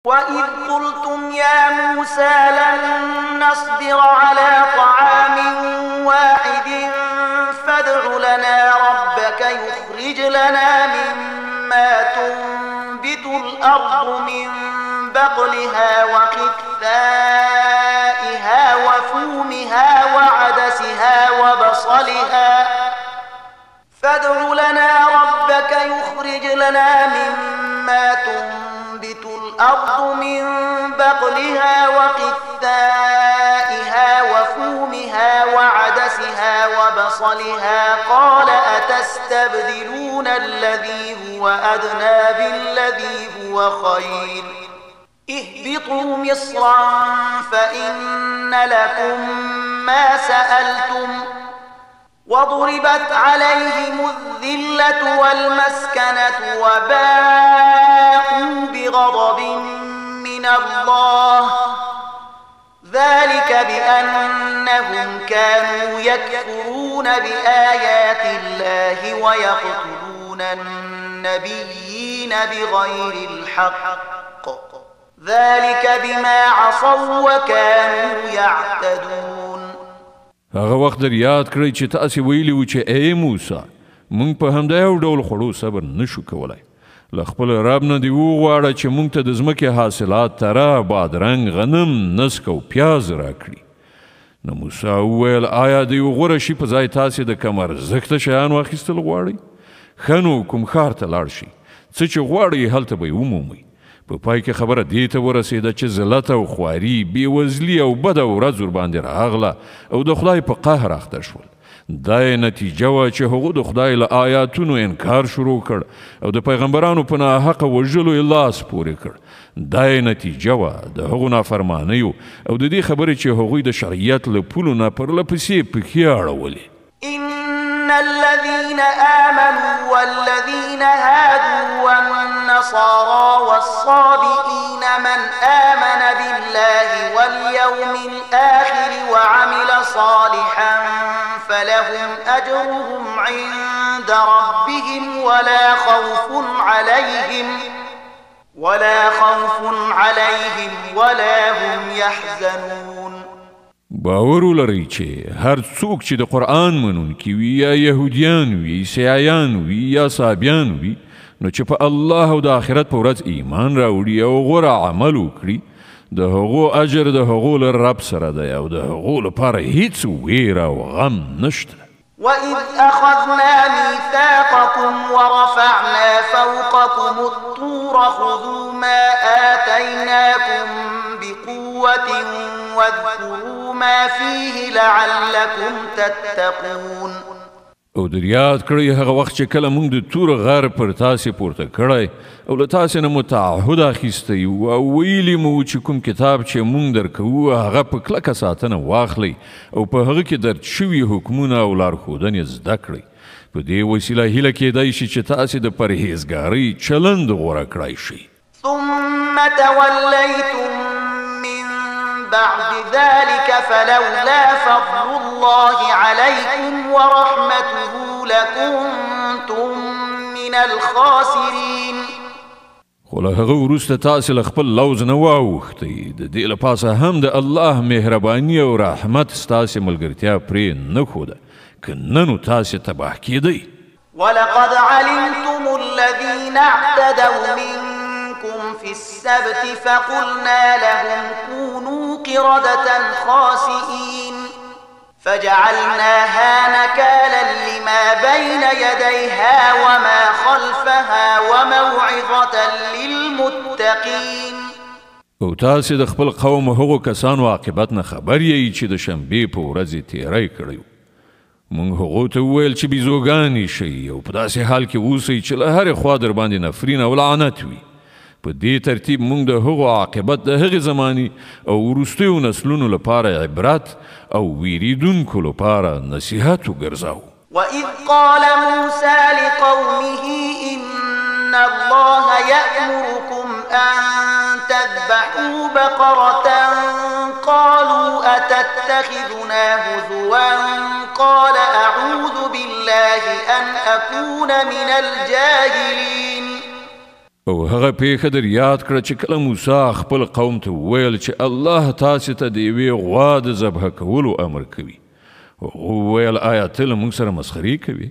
وإذ قلتم يا موسى لن نصبر على طعام واحد فادع لنا ربك يخرج لنا مما تنبت الأرض من بقلها وقثائها وفومها وعدسها وبصلها فادع لنا ربك يخرج لنا مما تنبت الأرض من بقلها وقثائها وفومها وعدسها وبصلها قال أتستبدلون الذي هو أدنى بالذي هو خير اهبطوا مصرا فإن لكم ما سألتم وضربت عليهم الذلة والمسكنة وباءوا بغضب من الله ذلك بأنهم كانوا يكفرون بآيات الله ويقتلون النبيين بغير الحق ذلك بما عصوا وكانوا يعتدون. هغه وخت در یاد کړئ چې تاسې ویلي وو چې ای موسی موږ په همدا یو ډول خوړو صبر نشو کولی له خپل رب نه دې وغواړه چې موږ ته د ځمکې حاصلات تره بادرنګ غنم نسک او پیاز راکړي. نو موسی وویل آیا د یو غوره شي په ځای تاسې د کم ارزښته شیان واخیستل غواړئ؟ ښه نو کوم ښار ته لاړ شئ څه چې غواړئ هلته به یې ومومئ. په پای کې خبره دې ته ورسېده چې ذلت او خواري بېوزلي او بده ورځ ورباندې راغله او د خدای په قهر اخته شول. دا یې نتیجه وه چې هغو د خدای له آیاتونو انکار شروع کړ او د پیغمبرانو په ناحقه وژلو یې لاس پورې کړ. دا یې نتیجه وه د هغو نافرمانیو او د دې خبرې چې هغوی د شرعیت له پولو نه پرله پسې پښې اړولې. إن الذين آمنوا والذين هادوا والنصارى والصابئين من آمن بالله واليوم الآخر وعمل صالحا فلهم أجرهم عند ربهم ولا خوف عليهم ولا هم يحزنون. باور ولرئ چې هر څوک چې د قرآن منونکي وي یا یهودیان وي عیسایان وي یا صابیان وي نو چې په الله او د آخرت په ورځ ایمان راوړي او غوره عمل وکړي د هغو اجر د هغو له رب سره دی او د هغو لپاره هیڅ ویره او غم نشته. وإذ أخذنا ميثاقكم ورفعنا فوقكم الطور خذوا ما آتيناكم بقوة واذكروا ما فيه لعلكم تتقون. او در یاد کړئ هغه وخت چې کله موږ د تور غر پر تاسې پورته کړی او له تاسې نه مو تعهد اخیستی و او ویلي مو چې کوم کتاب چې موږ درکوو هغه په کلکه ساتنه واخلئ او په هغه کې درج شوي حکمونه او لارښودنې زده کړئ. په دې وسیله هیله کیدای شي چې تاسې د پرهیزګارۍ چلند غوره کړای شئ. ثم توليتم من بعد ذلك فلولا فضل الله عليكم ورحمته لكنتم من الخاسرين. خو له هغه وروسته تاسې له خپل لوز نه واوښتئ د دې له پاسه هم د الله مهرباني او رحمت ستاسې ملګرتیا پرې نه ښوده که نه نو تاسې تباه کېدئ. ولقد علمتم الذين اعتدوا منكم في السبت فقلنا لهم كونوا قردة خاسئين فجعلناها نكالا لما بين يديها وما خلفها وموعظة للمتقين. او تاسې د خپل قوم هغو کسانو عاقبت نه خبر یئ چې د شنبې په ورځ یې تیری کړی. موږ هغو ته وویل چې بیزوګانې شئ او په داسې حال کې اوسئ چې له هرې خوا در باندې نفرین او لعنت وي. په دې ترتیب موږ د هغو عاقبت د هغې زمانې او وروستیو نسلونو لپاره عبرت او ویریدونکو لپاره نصیحت وګرځاو. وإذ قال موسى لقومه إن الله يأمركم أن تذبحوا بقرة قالوا أتتخذنا هزوا قال أعوذ بالله أن أكون من الجاهلين. او هغه پیښه در یاد کړه چې کله موسی خپل قوم ته وویل چې الله تاسو ته د یوې غوا د ذبح کولو امر کوي. وویل آیا ته له موږ سره مسخري کوي؟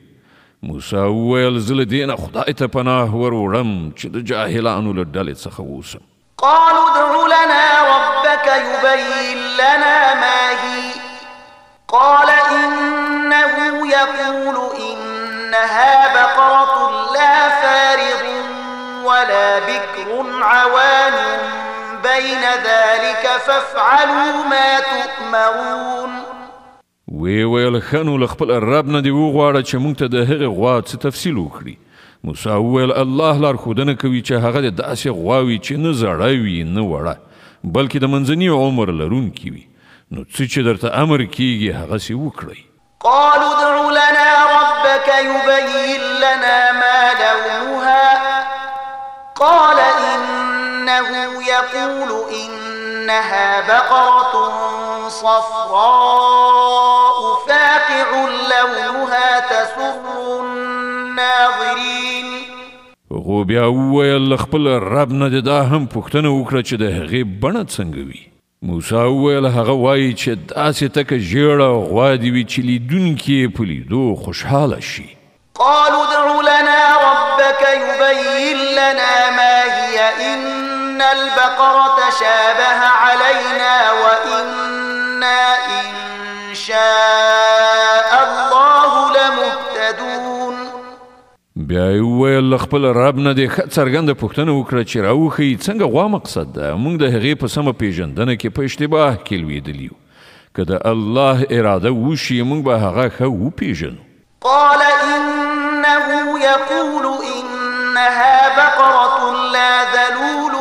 موسی وویل زه له دې نه خدای ته پناه ور وړم چې د جاهلانو له ډلې څخه اوسم. قالوا ادع لنا ربك يبين لنا ما هي قال إنه يقول إنها بقرة لا فارض ولا بكر عوان بين ذلك فافعلوا ما تؤمرون. ویل خنو له خپل رب نه دی وغواړه چې موږ ته د هغې غوا څه تفصیل وکړي. موسی وویل الله لارښودنه کوي چې هغه د داسې غوا وي چې نه زړه وي نه وړه بلکې د منځني عمر لرونکي وي. نو څه چې درته امر کیږي هغسې وکړئ. قالوا ادع لنا ربك يبين لنا ما لونها قال إنه يقول إنها بقرة صفراء فاقع لونها تسر الناظرين. خو بیا وویل خپل رب نه د دا هم پوښتنه وکړه چې د هغې بڼه څنګه وي. موسی وویل هغه وایي چې داسې تکه ژیړه غوا دې وي چې لیدونکي یې په لیدو خوشحاله شي. قالوا ادع لنا ربك يبين لنا ما هي إن البقرة شابه علينا وإنا إن شاء الله لمهتدون. بیا یې وویل له خپل رب نه دې ښه څرګنده پوښتنه وکړه چې راوښیي څنګه غوا مقصد ده. موږ د هغې په سمه پېژندنه کې په اشتباه کې لوېدلي یو. که د الله اراده وشي موږ به هغه ښه وپېژنو. قال إنه يقول إنها بقرة لا ذلول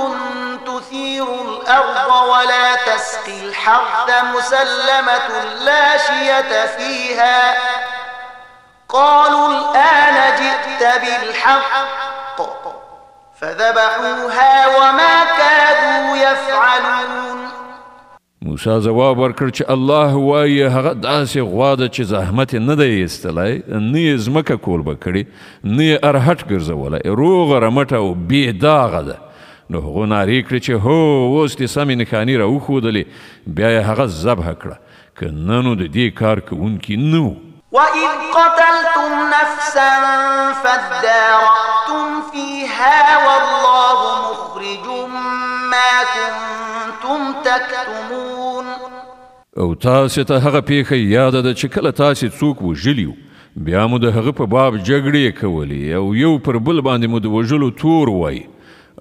تثير الأرض ولا تسقي الحرث مسلمة لا شية فيها قالوا الآن جئت بالحق فذبحوها وما كادوا يفعلون. موسی ځواب ورکړ چې الله وایي هغه داسې غوا ده چې زحمت نه دی ایستلی نه یې ځمکه کوربه کړې نه یې ارهټ ګرځولی روغه رمټه او بې داغه ده. نو هغو نارې کړې چې هو اوس دې سمې نښانې راوښودلې بیا یې هغه ذبحه کړه که نه نو د دې کار کوونکي نه و. وإذ قتلتم نفسا فادارأتم فيها والله مخرج ما كنتم تكتمون. او تاسې ته هغه پیښه یاده ده چې کله تاسې څوک وژلي بیا مو د هغه په باب جګړې کولې او یو پر بل باندې مو د وژلو تور وایي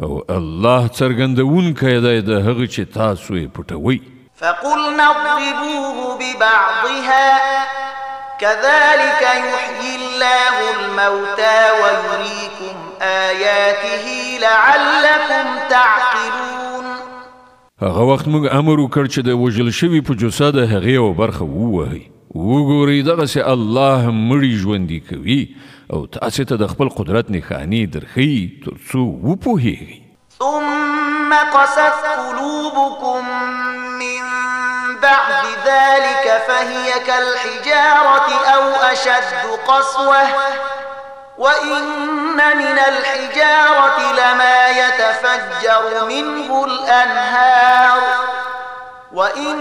او الله څرګندونکی دی د هغه چې تاسو یې پټوئ. فقلنا اضربوه ببعضها كذلك يحيي الله الموتى ويريكم آياته لعلكم تعقلون. هغه وخت موږ امر وکړ چې د وژل شوي په جثه د هغې یوه برخه ووهئ. وګورئ دغسې الله مړي ژوندي کوي او تاسې ته د خپل قدرت نښانې درښیي تر څو وپوهیږئ. ثم قست قلوبكم من بعد ذلك فهي كالحجارة أو أشد قسوة وإن من الحجارة لما يتفجر منه الأنهار وإن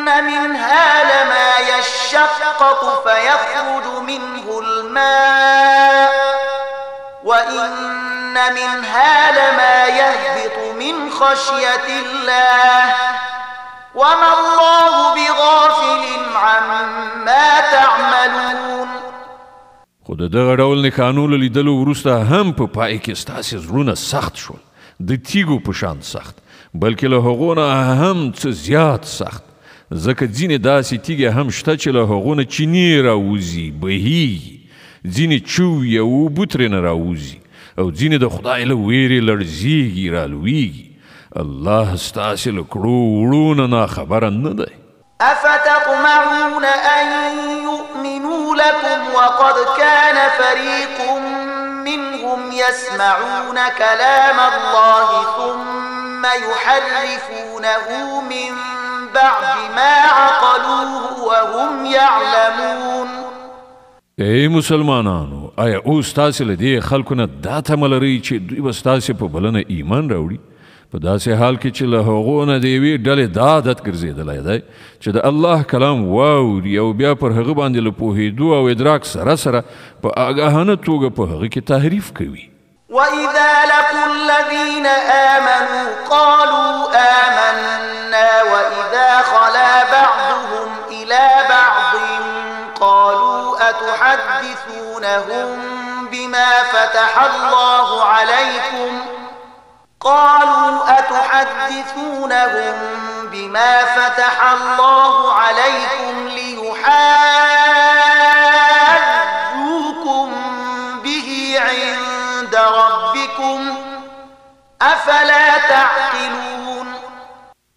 منها لما يشقق فيخرج منه الماء وإن منها لما يهبط من خشية الله وما الله بغافل عما تعملون. خو د دغه ډول نښانو له لیدلو وروسته هم په پای کې ستاسې زړونه سخت شول د تیږو په شان سخت بلکې له هغو نه هم څه زیات سخت ځکه ځینې داسې تیږې هم شته چې له هغو نه چینې راوځي بهیږي ځینې چوي او اوبه ترېنه راوځي او ځینې د خدای له ویرې لړزیږي رالویږي. الله ستاسې له کړو وړو نه ناخبره نه دی. أفتطمعون أن يؤمنوا لكم وقد كان فريق منهم يسمعون كلام الله ثم يحرفونه من بعد ما عقلوه وهم يعلمون. ای مسلمانانو آیا اوس تاسې له دې خلکو نه دا تمه لرئ چې دوی به ستاسې په بلنه ایمان راوړي په داسې حال کې چې له هغو نه د یوې ډلې دا عادت ګرځېدلی دی چې د الله کلام واوري او بیا پر هغه باندې له پوهېدو او ادراک سره سره په آګاهانه توګه په هغه کې تحریف کوي. وَإِذَا لَقُوا الَّذِينَ آمَنُوا قَالُوا آمَنَّا وَإِذَا خَلَا بَعْضُهُمْ إِلَى بَعْضٍ قَالُوا أَتُحَدِّثُونَهُم بِمَا فَتَحَ اللَّهُ عَلَيْكُمْ لِيُحَاجُّوكُم بِهِ عِندَ رَبِّكُمْ أَفَلَا تَعْقِلُونَ.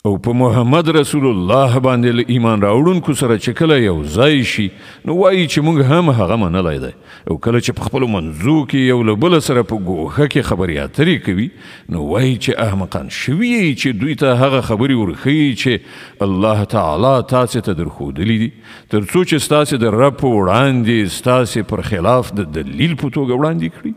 او په محمد رسول الله باندې له ایمان راوړونکو سره چې کله یو ځای شي نو وایي چې موږ هم هغه منلی دی او کله چې په خپلو منځو کې یو له بله سره په ګوښه کې خبرې اترې کوي نو وایي چې احمقان شوي یې چې دوی ته هغه خبرې ورښیي چې الله تعالی تاسې ته درښودلي دي تر څو چې ستاسې د رب په وړاندې ستاسې پر خلاف د دلیل په توګه وړاندې کړي.